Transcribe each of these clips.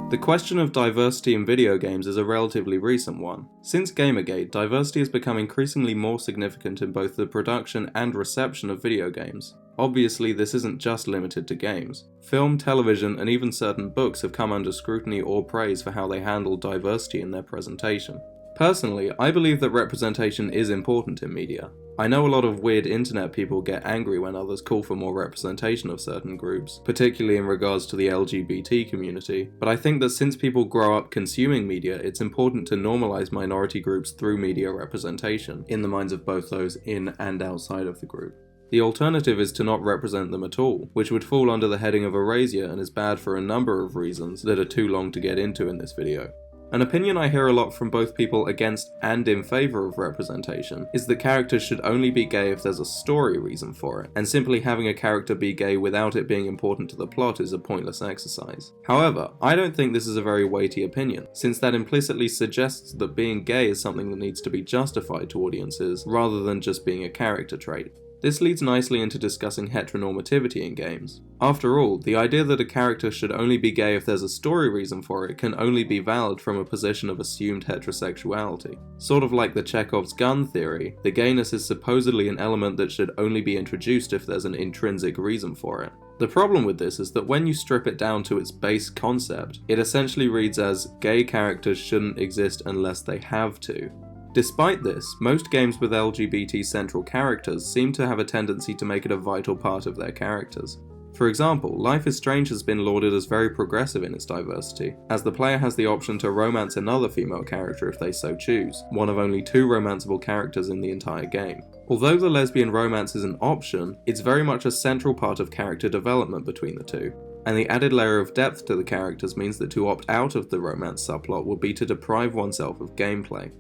The question of diversity in video games is a relatively recent one. Since Gamergate, diversity has become increasingly more significant in both the production and reception of video games. Obviously, this isn't just limited to games. Film, television, and even certain books have come under scrutiny or praise for how they handle diversity in their presentation. Personally, I believe that representation is important in media. I know a lot of weird internet people get angry when others call for more representation of certain groups, particularly in regards to the LGBT community, but I think that since people grow up consuming media, it's important to normalize minority groups through media representation, in the minds of both those in and outside of the group. The alternative is to not represent them at all, which would fall under the heading of erasure and is bad for a number of reasons that are too long to get into in this video. An opinion I hear a lot from both people against and in favour of representation is that characters should only be gay if there's a story reason for it, and simply having a character be gay without it being important to the plot is a pointless exercise. However, I don't think this is a very weighty opinion, since that implicitly suggests that being gay is something that needs to be justified to audiences, rather than just being a character trait. This leads nicely into discussing heteronormativity in games. After all, the idea that a character should only be gay if there's a story reason for it can only be valid from a position of assumed heterosexuality. Sort of like the Chekhov's gun theory, the gayness is supposedly an element that should only be introduced if there's an intrinsic reason for it. The problem with this is that when you strip it down to its base concept, it essentially reads as gay characters shouldn't exist unless they have to. Despite this, most games with LGBT central characters seem to have a tendency to make it a vital part of their characters. For example, Life is Strange has been lauded as very progressive in its diversity, as the player has the option to romance another female character if they so choose, one of only 2 romanceable characters in the entire game. Although the lesbian romance is an option, it's very much a central part of character development between the two, and the added layer of depth to the characters means that to opt out of the romance subplot would be to deprive oneself of gameplay.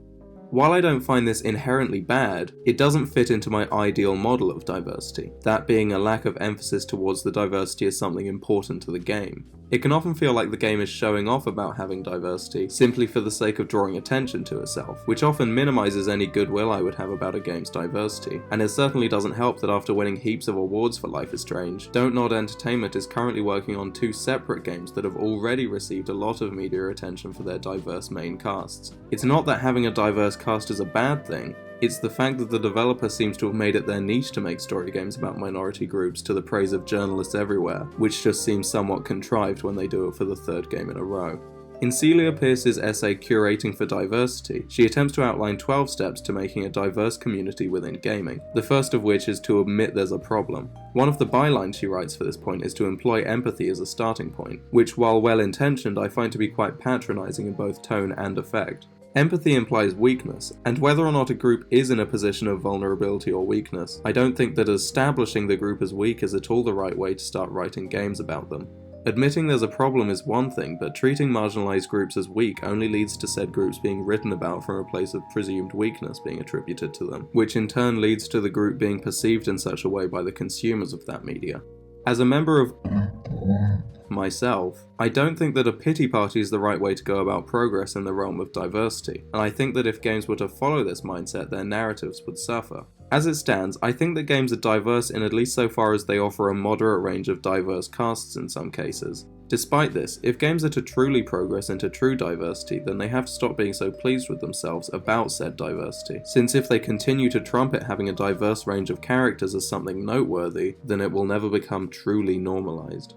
While I don't find this inherently bad, it doesn't fit into my ideal model of diversity, that being a lack of emphasis towards the diversity as something important to the game. It can often feel like the game is showing off about having diversity simply for the sake of drawing attention to itself, which often minimizes any goodwill I would have about a game's diversity, and it certainly doesn't help that after winning heaps of awards for Life is Strange, Dontnod Entertainment is currently working on 2 separate games that have already received a lot of media attention for their diverse main casts. It's not that having a diverse cast is a bad thing, it's the fact that the developer seems to have made it their niche to make story games about minority groups to the praise of journalists everywhere, which just seems somewhat contrived when they do it for the 3rd game in a row. In Celia Pearce's essay Curating for Diversity, she attempts to outline 12 steps to making a diverse community within gaming, the first of which is to admit there's a problem. One of the bylines she writes for this point is to employ empathy as a starting point, which while well-intentioned I find to be quite patronising in both tone and effect. Empathy implies weakness, and whether or not a group is in a position of vulnerability or weakness, I don't think that establishing the group as weak is at all the right way to start writing games about them. Admitting there's a problem is one thing, but treating marginalized groups as weak only leads to said groups being written about from a place of presumed weakness being attributed to them, which in turn leads to the group being perceived in such a way by the consumers of that media. As a member of myself, I don't think that a pity party is the right way to go about progress in the realm of diversity, and I think that if games were to follow this mindset, their narratives would suffer. As it stands, I think that games are diverse in at least so far as they offer a moderate range of diverse casts in some cases. Despite this, if games are to truly progress into true diversity, then they have to stop being so pleased with themselves about said diversity, since if they continue to trumpet having a diverse range of characters as something noteworthy, then it will never become truly normalized.